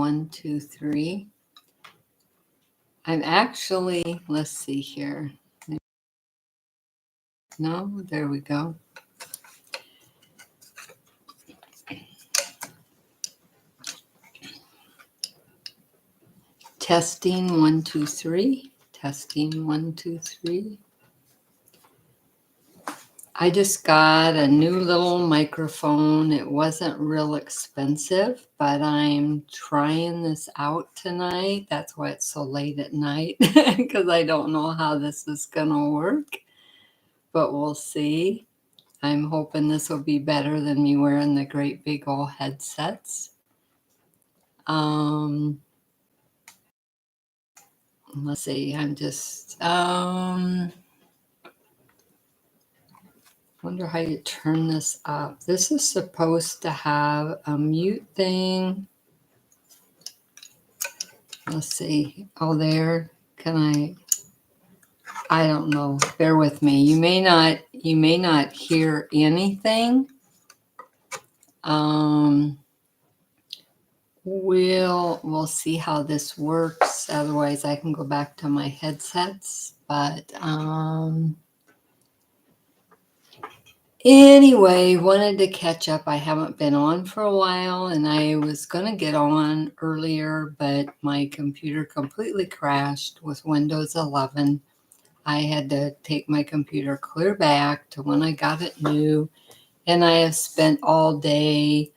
1, 2, 3. I'm actually, let's see here. No, there we go. Testing 1, 2, 3. Testing 1, 2, 3. I just got a new little microphone. It wasn't real expensive, but I'm trying this out tonight. That's why it's so late at night, because I don't know how this is going to work, but we'll see. I'm hoping this will be better than me wearing the great big old headsets. Let's see, I'm just, wonder how you turn this up. This is supposed to have a mute thing. Let's see. Oh, there. Can I don't know. Bear with me. You may not hear anything. We'll see how this works. Otherwise I can go back to my headsets. But anyway, wanted to catch up. I haven't been on for a while, and I was going to get on earlier, but my computer completely crashed with Windows 11. I had to take my computer clear back to when I got it new, and I have spent all day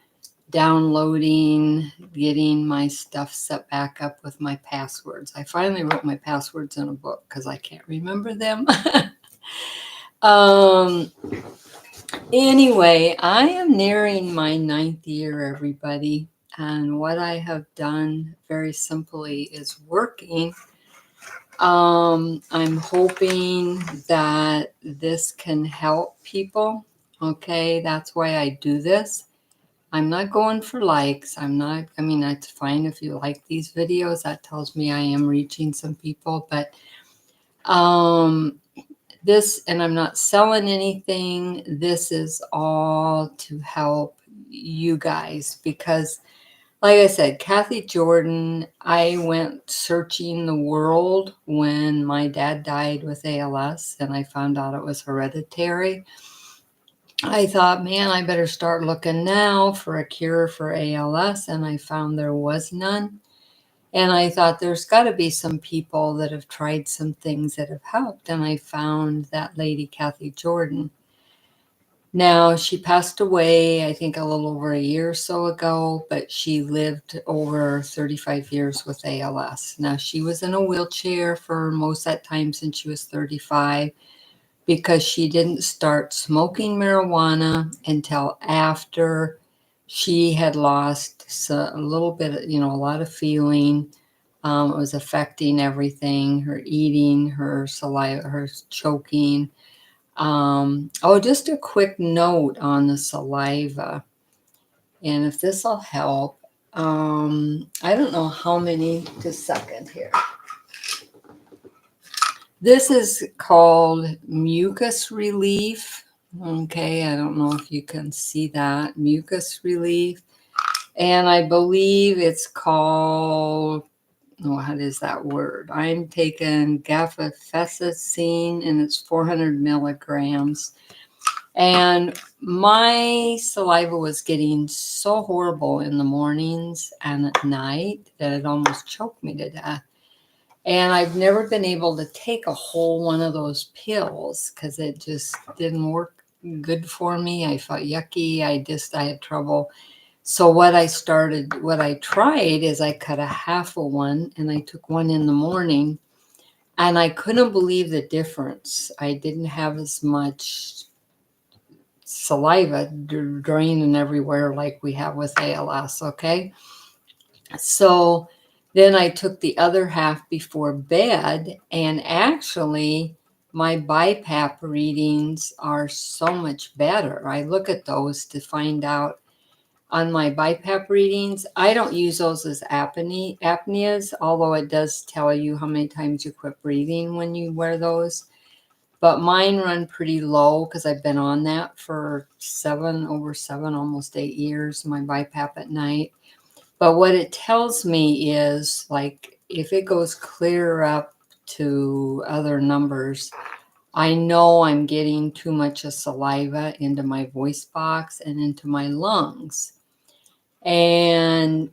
downloading, getting my stuff set back up with my passwords. I finally wrote my passwords in a book because I can't remember them. Anyway, I am nearing my 9th year, everybody. And what I have done very simply is working. I'm hoping that this can help people. Okay, that's why I do this. I'm not going for likes. That's fine if you like these videos. That tells me I am reaching some people. But this, and I'm not selling anything. This is all to help you guys because, like I said, Kathy Jordan, I went searching the world when my dad died with ALS and I found out it was hereditary. I thought, man, I better start looking now for a cure for ALS, and I found there was none. And I thought there's got to be some people that have tried some things that have helped. And I found that lady, Kathy Jordan. Now, she passed away, I think, a little over a year or so ago, but she lived over 35 years with ALS. Now, she was in a wheelchair for most of that time since she was 35 because she didn't start smoking marijuana until after she had lost a little bit, a lot of feeling. It was affecting everything, her eating, her saliva, her choking. Just a quick note on the saliva. And if this will help, I don't know how many, just a second here. This is called mucus relief. Okay, I don't know if you can see that. Mucus relief. And I believe it's called, what is that word? I'm taking gafifecin, and it's 400 milligrams. And my saliva was getting so horrible in the mornings and at night that it almost choked me to death. And I've never been able to take a whole one of those pills because it just didn't work good for me. I felt yucky. I had trouble. So what I tried is I cut a half of one and I took one in the morning, and I couldn't believe the difference. I didn't have as much saliva draining everywhere like we have with ALS. Okay. So then I took the other half before bed, and actually my BiPAP readings are so much better. I look at those to find out on my BiPAP readings. I don't use those as apneas, although it does tell you how many times you quit breathing when you wear those. But mine run pretty low because I've been on that for over 7, almost 8 years, my BiPAP at night. But what it tells me is, like, if it goes clear up to other numbers, I know I'm getting too much of saliva into my voice box and into my lungs. And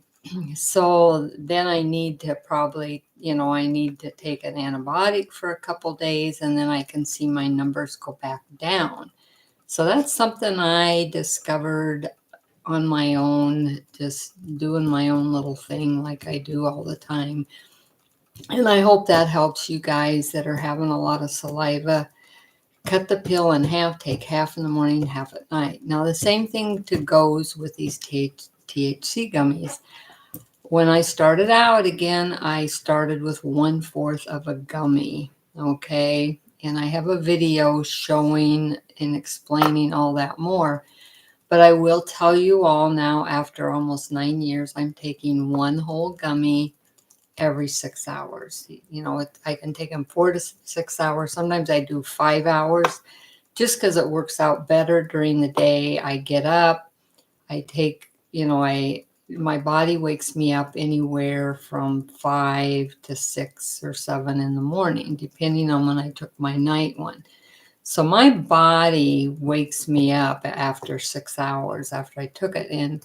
so then I need to probably, I need to take an antibiotic for a couple days, and then I can see my numbers go back down. So that's something I discovered on my own, just doing my own little thing like I do all the time. And I hope that helps you guys that are having a lot of saliva. Cut the pill in half, take half in the morning, half at night. Now, the same thing goes with these THC gummies. When I started out, again, I started with 1/4 of a gummy, okay? And I have a video showing and explaining all that more. But I will tell you all now, after almost 9 years, I'm taking one whole gummy every 6 hours. I can take them 4 to 6 hours. Sometimes I do 5 hours just because it works out better during the day. I get up, I take, my body wakes me up anywhere from 5 to 6 or 7 in the morning, depending on when I took my night one. So my body wakes me up after 6 hours after I took it. And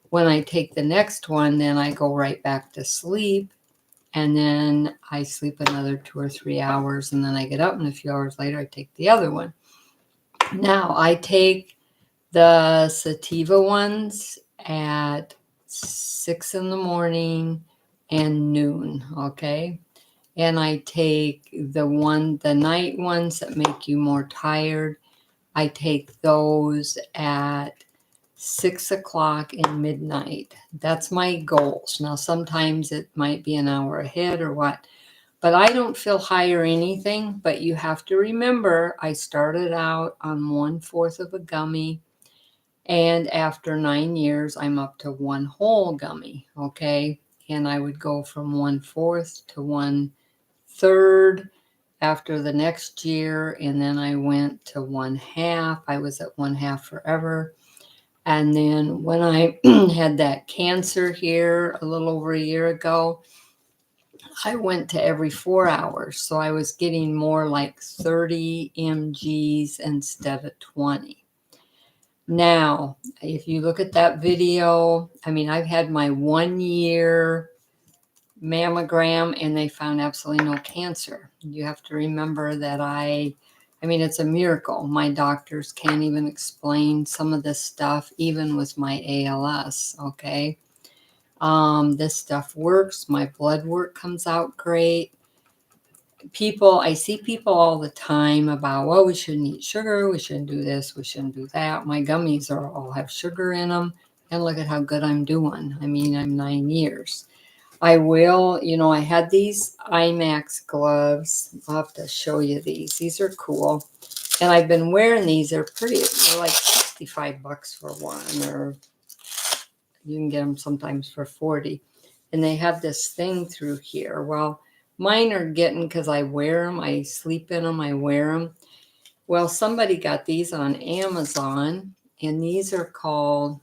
when I take the next one, then I go right back to sleep. And then I sleep another 2 or 3 hours. And then I get up, and a few hours later, I take the other one. Now, I take the sativa ones at 6 in the morning and noon, okay? And I take the night ones that make you more tired. I take those at 6 o'clock and midnight. That's my goals. Now, sometimes it might be an hour ahead or what, but I don't feel high or anything. But you have to remember, I started out on 1/4 of a gummy, and after 9 years, I'm up to one whole gummy, okay? And I would go from 1/4 to 1/3 after the next year, and then I went to 1/2. I was at 1/2 forever. And then when I had that cancer here a little over a year ago, I went to every 4 hours. So I was getting more like 30 mgs instead of 20. Now, if you look at that video, I've had my 1 year mammogram and they found absolutely no cancer. You have to remember that it's a miracle. My doctors can't even explain some of this stuff, even with my ALS, okay? This stuff works. My blood work comes out great. I see people all the time about, well, we shouldn't eat sugar, we shouldn't do this, we shouldn't do that. My gummies all have sugar in them, and look at how good I'm doing. I'm 9 years. I had these IMAX gloves. I'll have to show you these. These are cool. And I've been wearing these. They're pretty. They're like $65 for one, or you can get them sometimes for 40. And they have this thing through here. Well, mine are getting, because I wear them. I sleep in them. I wear them. Well, somebody got these on Amazon, and these are called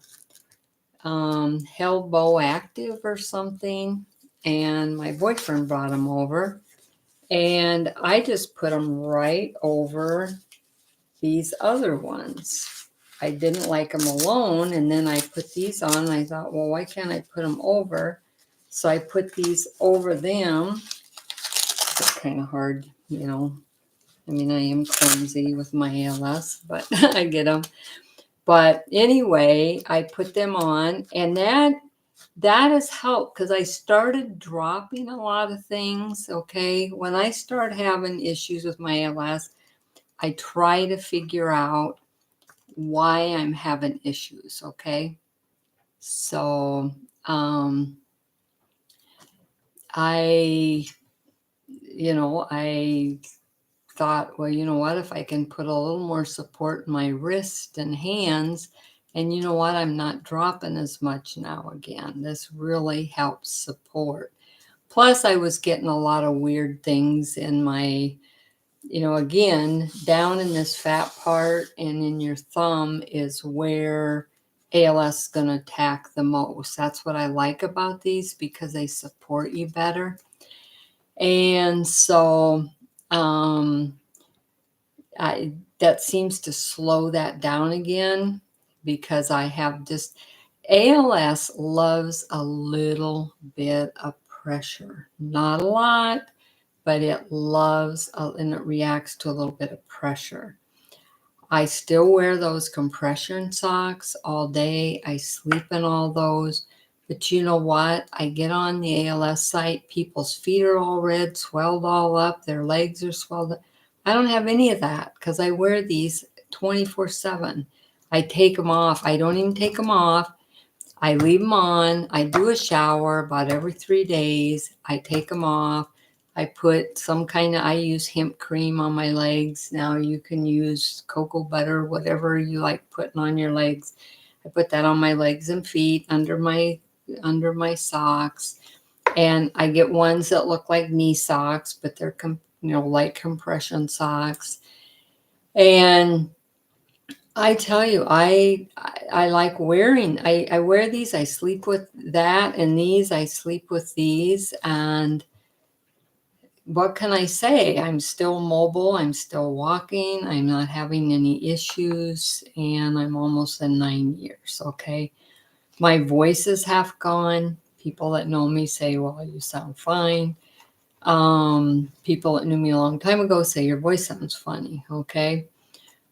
Hellbow Active or something. And my boyfriend brought them over, and I just put them right over these other ones. I didn't like them alone, and then I put these on, and I thought, well, why can't I put them over? So I put these over them. It's kind of hard, I am clumsy with my ALS, but I get them. But anyway, I put them on, and that has helped, because I started dropping a lot of things, okay? When I start having issues with my ALS, I try to figure out why I'm having issues, okay? So, I thought, well, you know what, if I can put a little more support in my wrist and hands, and you know what, I'm not dropping as much now again. This really helps support. Plus, I was getting a lot of weird things in my, again, down in this fat part and in your thumb is where ALS is going to attack the most. That's what I like about these, because they support you better. And so that seems to slow that down again, because I have just, ALS loves a little bit of pressure. Not a lot, but it loves, and it reacts to a little bit of pressure. I still wear those compression socks all day. I sleep in all those. But you know what? I get on the ALS site, people's feet are all red, swelled all up, their legs are swelled up. I don't have any of that, because I wear these 24/7. I take them off. I don't even take them off. I leave them on. I do a shower about every 3 days. I take them off. I put some kind of, I use hemp cream on my legs. Now you can use cocoa butter, whatever you like putting on your legs. I put that on my legs and feet, under my socks. And I get ones that look like knee socks, but they're light compression socks. And I tell you, I like wearing, I wear these, I sleep with that, and these, I sleep with these. And what can I say? I'm still mobile, I'm still walking, I'm not having any issues, and I'm almost in 9 years, okay? My voice is half gone. People that know me say, well, you sound fine. People that knew me a long time ago say your voice sounds funny, okay?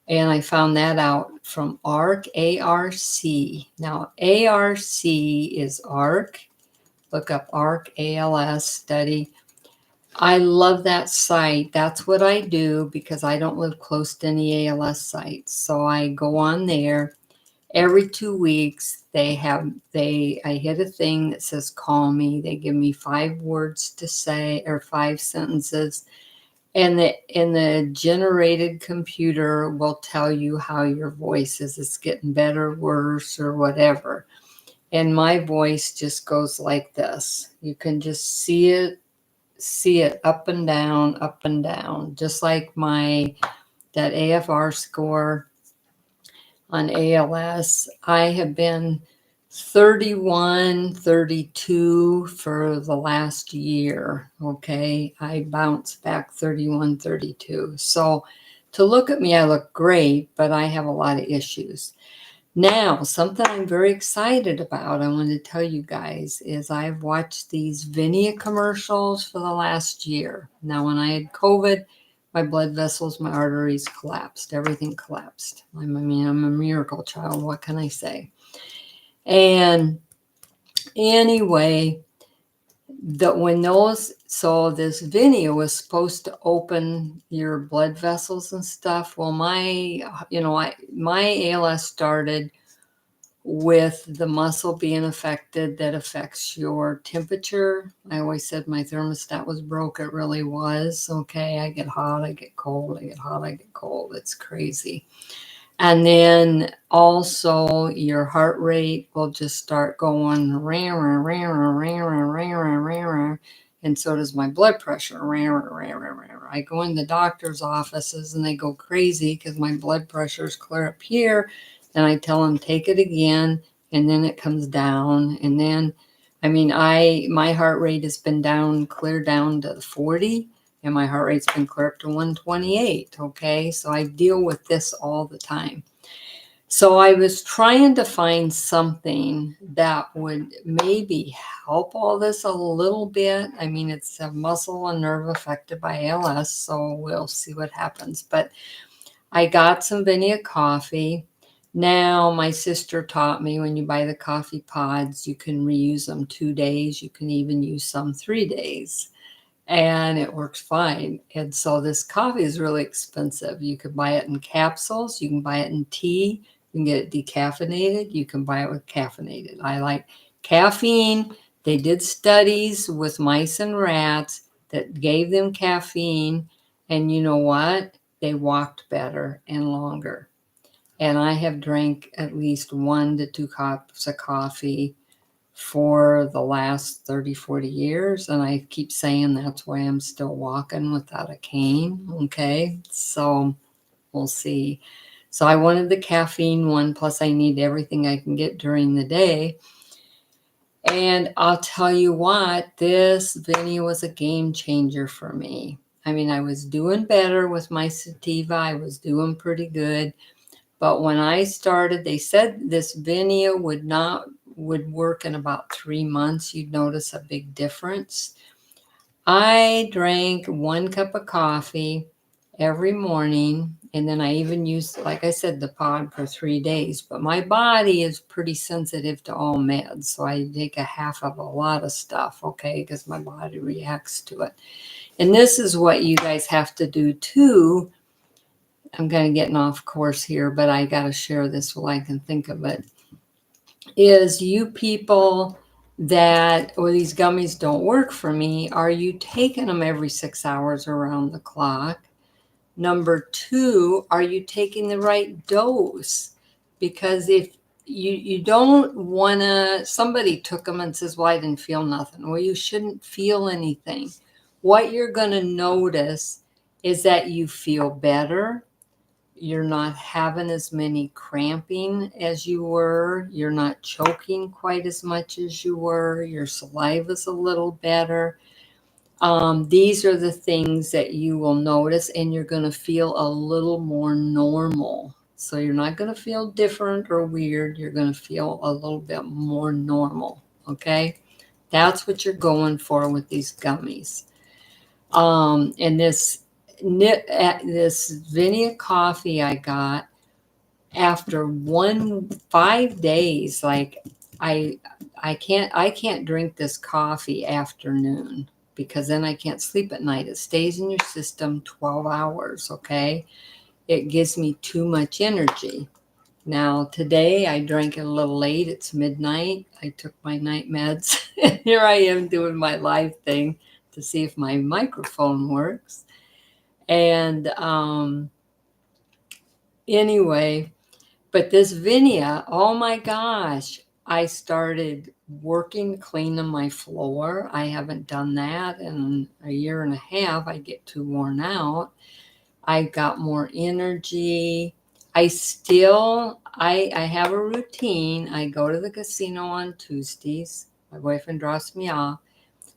And I found that out from ARC, A-R-C. Now, A-R-C is ARC. Look up ARC, ALS study. I love that site. That's what I do, because I don't live close to any ALS sites. So I go on there. Every 2 weeks, I hit a thing that says call me. They give me 5 words to say, or 5 sentences. And the generated computer will tell you how your voice is. It's getting better, worse, or whatever. And my voice just goes like this. You can just see it up and down, just like that AFR score on ALS. I have been 31, 32 for the last year, okay? I bounced back 31, 32. So to look at me, I look great, but I have a lot of issues. Now, something I'm very excited about, I want to tell you guys, is I've watched these Vinia commercials for the last year. Now, when I had COVID, my blood vessels, my arteries collapsed. Everything collapsed. I'm a miracle child. What can I say? And anyway, this Vinia was supposed to open your blood vessels and stuff. Well, my ALS started with the muscle being affected that affects your temperature. I always said my thermostat was broke. It really was. Okay, I get hot, I get cold, I get hot, I get cold. It's crazy. And then also your heart rate will just start going, and so does my blood pressure. I go in the doctor's offices and they go crazy because my blood pressure is clear up here. Then I tell them, take it again, and then it comes down. And then, my heart rate has been clear down to 40. And my heart rate's been clear up to 128, okay? So I deal with this all the time. So I was trying to find something that would maybe help all this a little bit. It's a muscle and nerve affected by ALS, so we'll see what happens. But I got some Vinia coffee. Now, my sister taught me when you buy the coffee pods, you can reuse them 2 days. You can even use some 3 days. And it works fine. And so this coffee is really expensive. You can buy it in capsules. You can buy it in tea. You can get it decaffeinated. You can buy it with caffeinated. I like caffeine. They did studies with mice and rats that gave them caffeine. And you know what? They walked better and longer. And I have drank at least 1 to 2 cups of coffee for the last 30, 40 years. And I keep saying that's why I'm still walking without a cane. Okay. So we'll see. So I wanted the caffeine one, plus I need everything I can get during the day. And I'll tell you what, this Vinny was a game changer for me. I mean, I was doing better with my sativa. I was doing pretty good. But when I started, they said this Vinny would work in about 3 months. You'd notice a big difference. I drank 1 cup of coffee every morning, and then I even used, like I said, the pod for 3 days. But my body is pretty sensitive to all meds, so I take a half of a lot of stuff, okay, because my body reacts to it. And this is what you guys have to do too. I'm kind of getting off course here, but I got to share this while I can think of it. Is you people that, or these gummies don't work for me, are you taking them every 6 hours around the clock? Number 2, are you taking the right dose? Because if you don't want to, somebody took them and says, well, I didn't feel nothing. Well, you shouldn't feel anything. What you're going to notice is that you feel better. You're not having as many cramping as you were. You're not choking quite as much as you were. Your saliva's a little better. These are the things that you will notice, and you're going to feel a little more normal. So you're not going to feel different or weird. You're going to feel a little bit more normal. Okay. That's what you're going for with these gummies. And this Vinea coffee I got after 5 days, like I can't drink this coffee afternoon because then I can't sleep at night. It stays in your system 12 hours, okay? It gives me too much energy. Now, today I drank it a little late. It's midnight. I took my night meds, and here I am doing my live thing to see if my microphone works. And anyway, but this Vinea, oh my gosh, I started working cleaning my floor. I haven't done that in a year and a half. I get too worn out. I got more energy. I have a routine. I go to the casino on Tuesdays. My boyfriend drops me off.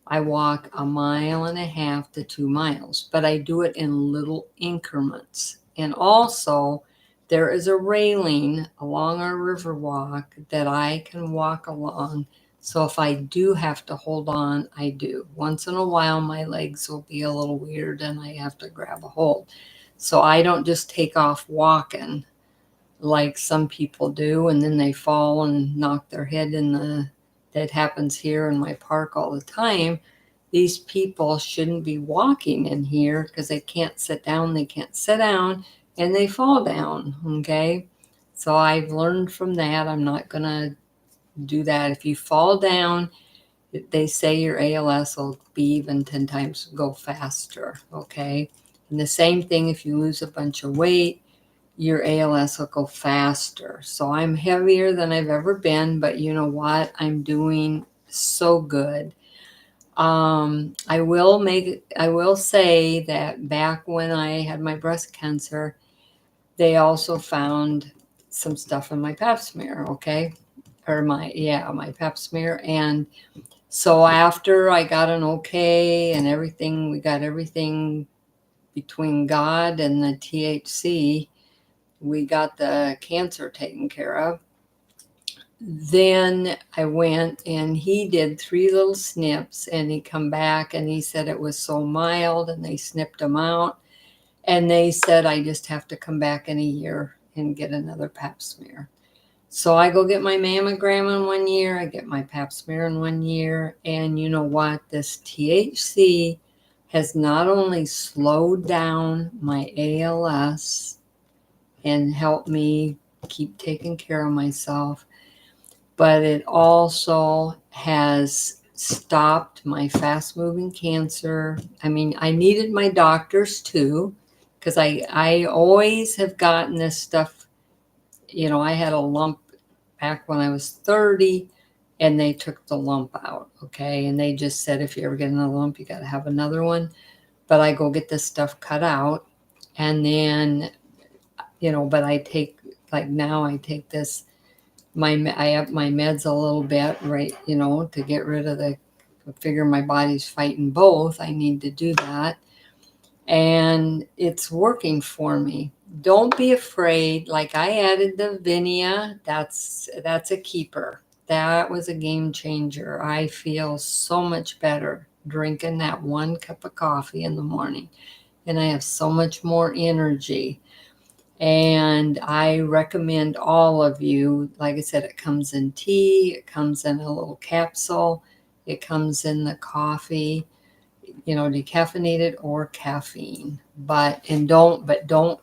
I walk 1.5 to 2 miles, but I do it in little increments. And also, there is a railing along our river walk that I can walk along. So if I do have to hold on, I do. Once in a while, my legs will be a little weird and I have to grab a hold. So I don't just take off walking like some people do, and then they fall and knock their head that happens here in my park all the time. These people shouldn't be walking in here because they can't sit down. They can't sit down and they fall down. Okay. So I've learned from that. I'm not going to do that. If you fall down, they say your ALS will be even 10 times go faster. Okay. And the same thing if you lose a bunch of weight, your ALS will go faster. So I'm heavier than I've ever been, but you know what? I'm doing so good. I will say that back when I had my breast cancer, they also found some stuff in my pap smear, okay? Or my pap smear. And so after I got an okay and everything, we got everything between God and the THC, we got the cancer taken care of. Then I went and he did 3 little snips, and he come back and he said it was so mild, and they snipped them out. And they said, I just have to come back in a year and get another pap smear. So I go get my mammogram in 1 year. I get my pap smear in 1 year. And you know what? This THC has not only slowed down my ALS and helped me keep taking care of myself, but it also has stopped my fast moving cancer. I mean, I needed my doctors too, because I always have gotten this stuff. You know, I had a lump back when I was 30 and they took the lump out. Okay. And they just said, if you ever get another lump, you got to have another one. But I go get this stuff cut out. And then but I take, like now I take this, I up my meds a little bit, right, to get rid of I figure my body's fighting both. I need to do that. And it's working for me. Don't be afraid. Like I added the Vinia, that's a keeper. That was a game changer. I feel so much better drinking that 1 cup of coffee in the morning, and I have so much more energy. And I recommend all of you, like I said, it comes in tea, it comes in a little capsule, it comes in the coffee, decaffeinated or caffeine. But don't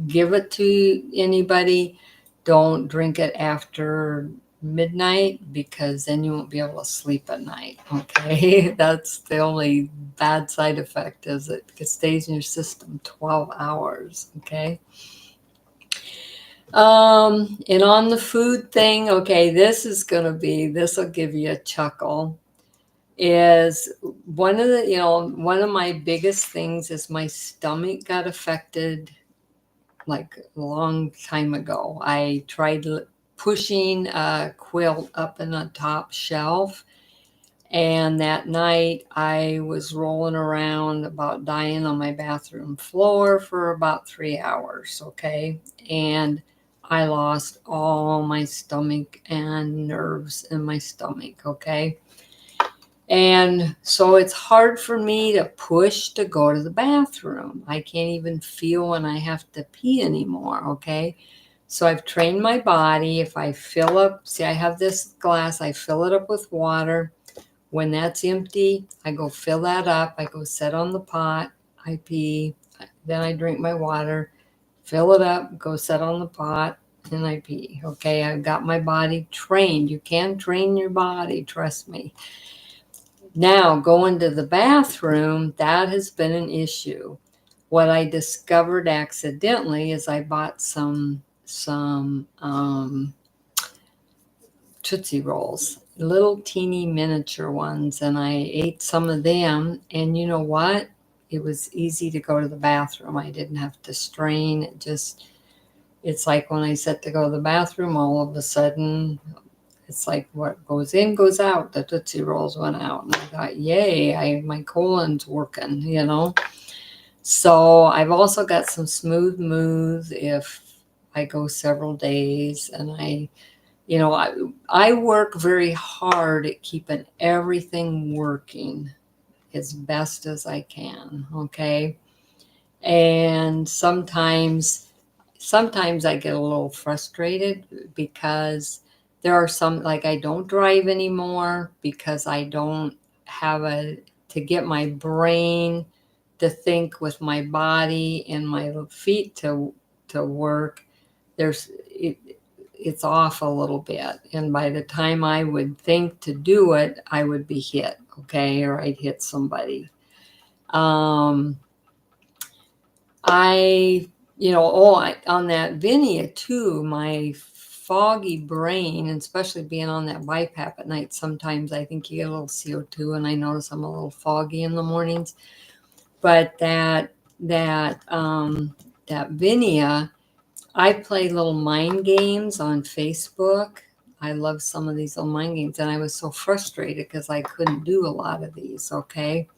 give it to anybody. Don't drink it after midnight, because then you won't be able to sleep at night. Okay. That's the only bad side effect, is it stays in your system 12 hours. Okay. And on the food thing, okay, this will give you a chuckle. Is one of my biggest things is my stomach got affected like a long time ago. I tried pushing a quilt up in a top shelf, and that night I was rolling around about dying on my bathroom floor for about 3 hours. Okay. And I lost all my stomach and nerves in my stomach. Okay. And so it's hard for me to push to go to the bathroom. I can't even feel when I have to pee anymore. Okay. So I've trained my body. If I fill up, see, I have this glass, I fill it up with water. When that's empty, I go fill that up. I go set on the pot. I pee. Then I drink my water, fill it up, go set on the pot, and I pee. Okay. I've got my body trained. You can train your body. Trust me. Now, going to the bathroom, that has been an issue. What I discovered accidentally is I bought some Tootsie Rolls, little teeny miniature ones, and I ate some of them. And you know what? It was easy to go to the bathroom. I didn't have to strain. It's like when I said to go to the bathroom, all of a sudden, it's like what goes in goes out. The Tootsie Rolls went out, and I thought, yay, my colon's working. So I've also got some Smooth Move if I go several days, and I work very hard at keeping everything working as best as I can. Okay. And sometimes I get a little frustrated because there are some, like I don't drive anymore because I don't have to get my brain to think with my body and my feet to work. It's off a little bit. And by the time I would think to do it, I would be hit. Okay. Or I'd hit somebody. On that Vinia too, my foggy brain, and especially being on that BiPAP at night, sometimes I think you get a little CO2, and I notice I'm a little foggy in the mornings. But that Vinia, I play little mind games on Facebook. I love some of these little mind games, and I was so frustrated because I couldn't do a lot of these. Okay.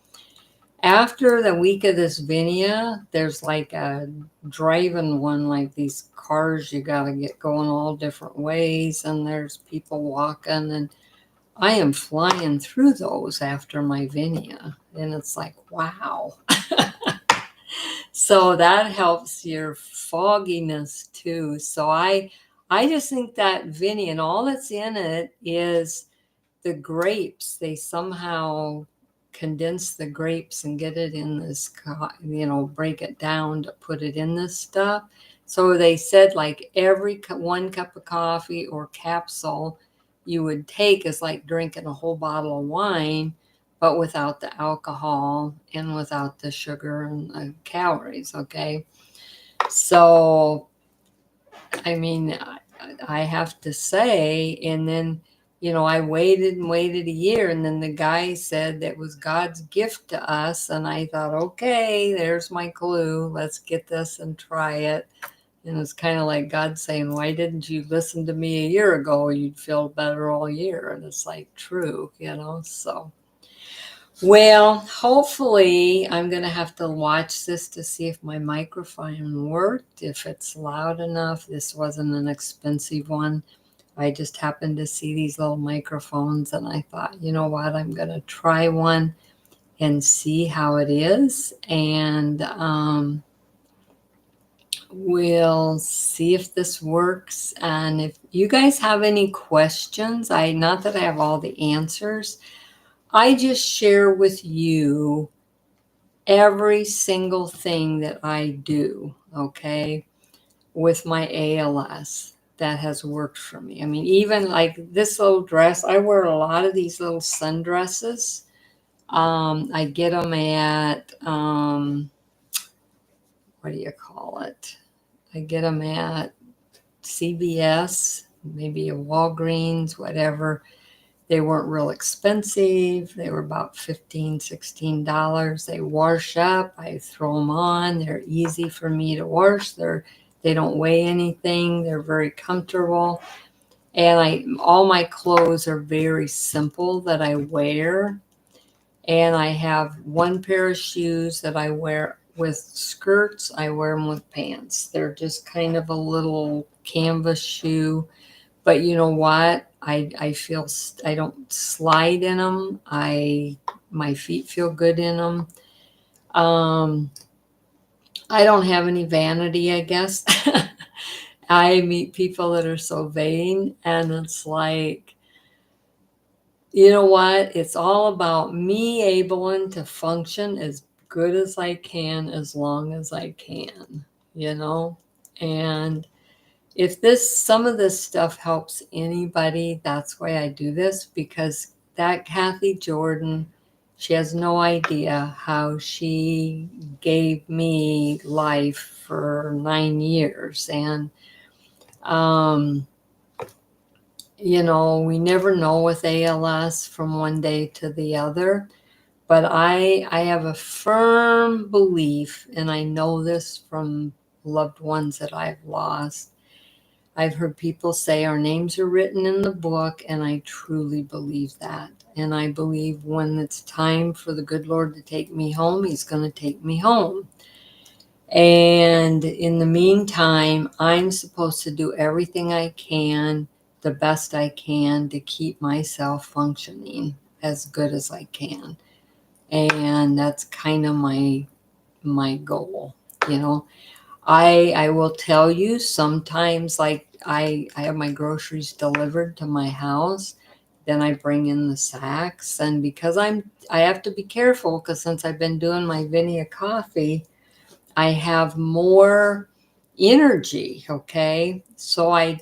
After the week of this Vinia, there's like a driving one, like these cars you got to get going all different ways, and there's people walking, and I am flying through those after my Vinia, and it's like, wow. So that helps your fogginess too. So I just think that Vinia, and all that's in it is the grapes. They somehow condense the grapes and get it in this, break it down to put it in this stuff. So they said like every 1 cup of coffee or capsule you would take is like drinking a whole bottle of wine, but without the alcohol and without the sugar and the calories. Okay. So, I mean, I have to say, and then, I waited and waited a year, and then the guy said that was God's gift to us. And I thought, okay, there's my clue. Let's get this and try it. And it's kind of like God saying, why didn't you listen to me a year ago? You'd feel better all year. And it's like true, so. Well, hopefully I'm going to have to watch this to see if my microphone worked, if it's loud enough. This wasn't an expensive one. I just happened to see these little microphones and I thought, you know what, I'm going to try one and see how it is. And we'll see if this works. And if you guys have any questions, not that I have all the answers, I just share with you every single thing that I do, okay, with my ALS that has worked for me. I mean, even like this little dress, I wear a lot of these little sundresses. I get them at, what do you call it? I get them at CVS, maybe a Walgreens, whatever. They weren't real expensive. They were about $15, $16. They wash up. I throw them on. They're easy for me to wash. They don't weigh anything. They're very comfortable. And all my clothes are very simple that I wear. And I have one pair of shoes that I wear with skirts. I wear them with pants. They're just kind of a little canvas shoe. But you know what? I feel I don't slide in them. My feet feel good in them. I don't have any vanity, I guess. I meet people that are so vain, and it's like, you know what? It's all about me able to function as good as I can, as long as I can, and if some of this stuff helps anybody, that's why I do this, because that Kathy Jordan, she has no idea how she gave me life for 9 years. And, we never know with ALS from one day to the other. But I have a firm belief, and I know this from loved ones that I've lost. I've heard people say our names are written in the book, and I truly believe that. And I believe when it's time for the good Lord to take me home, he's going to take me home. And in the meantime, I'm supposed to do everything I can, the best I can, to keep myself functioning as good as I can. And that's kind of my goal, I will tell you, sometimes, like I have my groceries delivered to my house, then I bring in the sacks. And because I have to be careful, because since I've been doing my Vinia coffee, I have more energy, okay? So I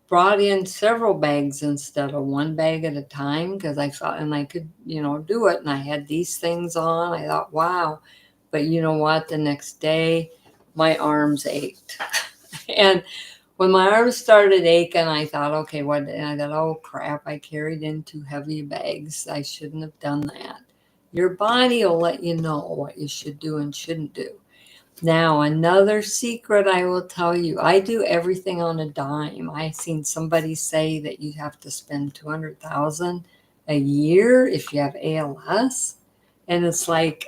brought in several bags instead of one bag at a time, because I thought, and I could, do it. And I had these things on. I thought, wow. But you know what? The next day, my arms ached. And when my arms started aching, I thought, okay, what? And I thought, oh crap, I carried in too heavy bags. I shouldn't have done that. Your body will let you know what you should do and shouldn't do. Now, another secret I will tell you, I do everything on a dime. I seen somebody say that you have to spend $200,000 a year if you have ALS. And it's like,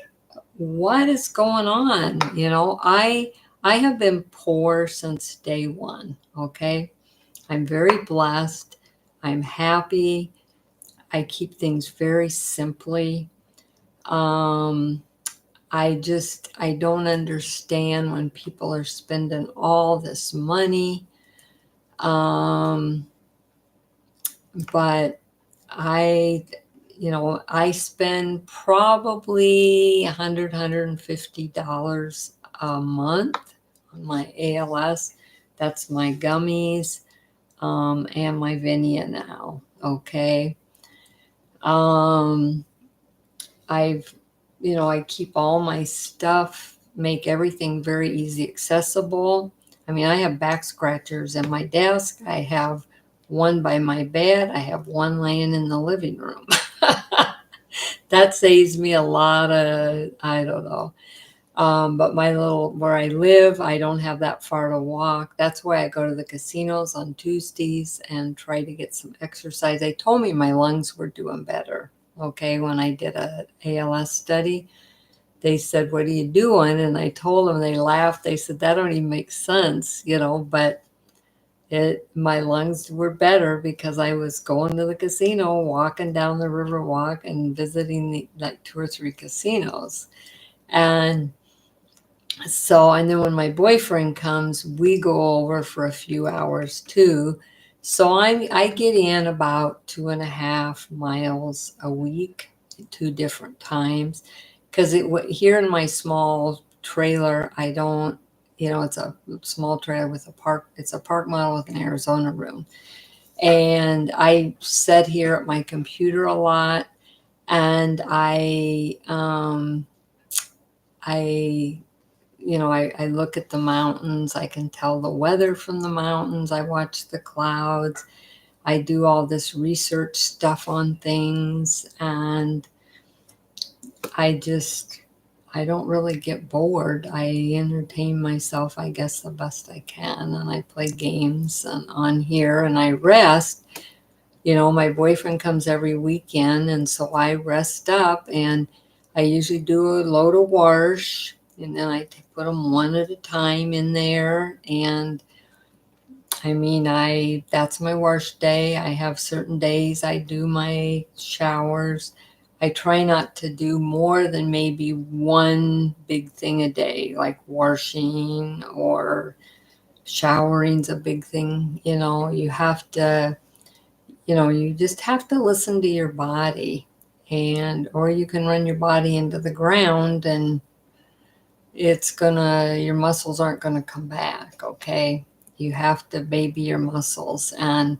what is going on? I have been poor since day one, okay? I'm very blessed. I'm happy. I keep things very simply. I don't understand when people are spending all this money. But I spend probably $150 a month on my ALS. That's my gummies, and my Vinia now. Okay. I keep all my stuff, make everything very easy accessible. I mean, I have back scratchers in my desk. I have one by my bed. I have one laying in the living room. That saves me a lot of, I don't know. But where I live, I don't have that far to walk. That's why I go to the casinos on Tuesdays and try to get some exercise. They told me my lungs were doing better. Okay, when I did a ALS study, they said, "What are you doing?" And I told them, they laughed. They said, "That don't even make sense, but my lungs were better because I was going to the casino, walking down the river walk and visiting like 2 or 3 casinos. And and then when my boyfriend comes, we go over for a few hours too. So I get in about 2.5 miles a week, 2 different times, because here in my small trailer, I don't, it's a small trailer with a park. It's a park model with an Arizona room, and I sit here at my computer a lot, and I I look at the mountains. I can tell the weather from the mountains. I watch the clouds. I do all this research stuff on things. And I don't really get bored. I entertain myself, I guess, the best I can. And I play games on here and I rest. My boyfriend comes every weekend. And so I rest up and I usually do a load of wash. And then I put them one at a time in there. And that's my wash day. I have certain days I do my showers. I try not to do more than maybe one big thing a day, like washing or showering's a big thing. You just have to listen to your body, or you can run your body into the ground and your muscles aren't gonna come back, okay? You have to baby your muscles. And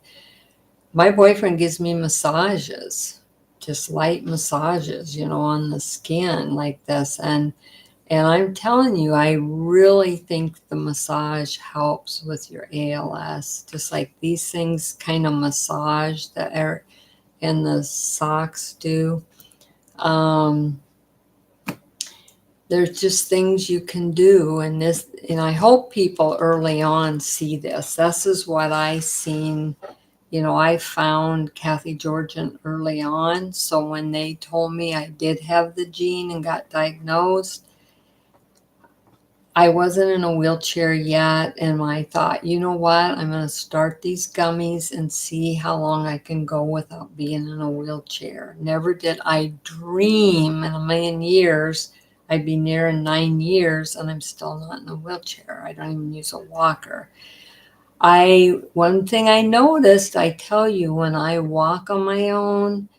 my boyfriend gives me massages, just light massages, on the skin like this. And I'm telling you, I really think the massage helps with your ALS, just like these things kind of massage the air and the socks do. There's just things you can do, and I hope people early on see this. This is what I seen. I found Kathy Georgian early on. So when they told me I did have the gene and got diagnosed, I wasn't in a wheelchair yet. And I thought, you know what? I'm going to start these gummies and see how long I can go without being in a wheelchair. Never did I dream in a million years I'd be near in 9 years and I'm still not in a wheelchair. I don't even use a walker. One thing I noticed, I tell you, when I walk on my own,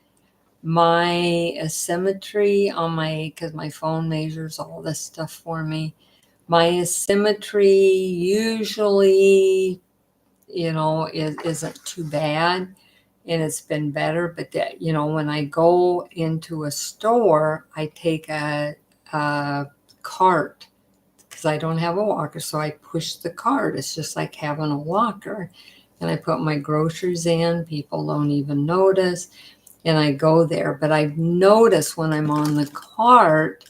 my asymmetry because my phone measures all this stuff for me, my asymmetry usually, isn't too bad, and it's been better. But when I go into a store, I take a cart because I don't have a walker. So I push the cart. It's just like having a walker. And I put my groceries in. People don't even notice. And I go there. But I've noticed when I'm on the cart,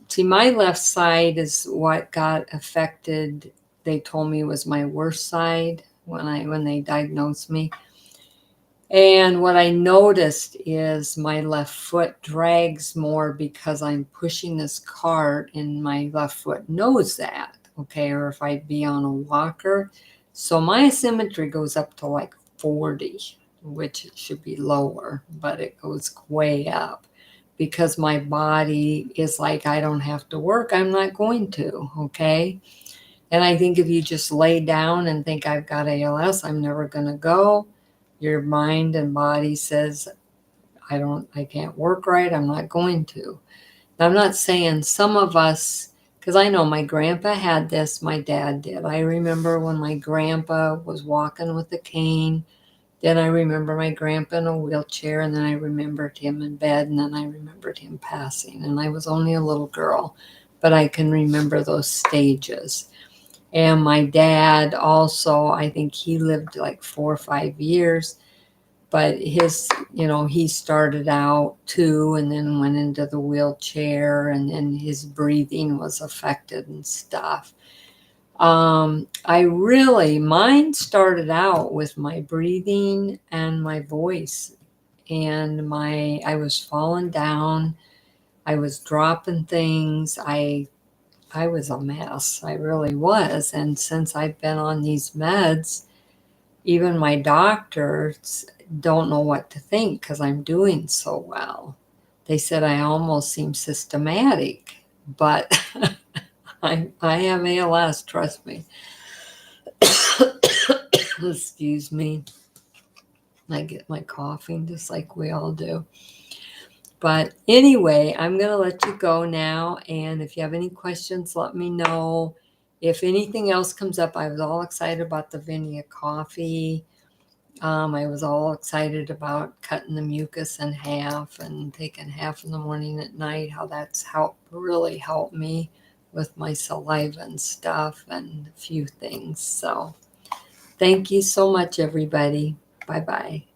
see, my left side is what got affected. They told me was my worst side when they diagnosed me. And what I noticed is my left foot drags more because I'm pushing this cart and my left foot knows that, okay? Or if I'd be on a walker. So my asymmetry goes up to like 40, which it should be lower, but it goes way up because my body is like, I don't have to work. I'm not going to, okay? And I think if you just lay down and think I've got ALS, I'm never going to go. Your mind and body says, I can't work right. I'm not going to. Now, I'm not saying some of us, because I know my grandpa had this, my dad did. I remember when my grandpa was walking with a cane. Then I remember my grandpa in a wheelchair, and then I remembered him in bed, and then I remembered him passing. And I was only a little girl, but I can remember those stages. And my dad also, I think he lived like 4 or 5 years. but his, he started out too and then went into the wheelchair, and then his breathing was affected and stuff. Mine started out with my breathing and my voice, and I was falling down. I was dropping things. I was a mess. I really was. And since I've been on these meds, even my doctors don't know what to think because I'm doing so well. They said I almost seem systematic, but I have ALS, trust me. Excuse me. I get my coughing just like we all do. But anyway, I'm going to let you go now. And if you have any questions, let me know. If anything else comes up, I was all excited about the Vinea coffee. I was all excited about cutting the mucus in half and taking half in the morning at night, how that's really helped me with my saliva and stuff and a few things. So thank you so much, everybody. Bye-bye.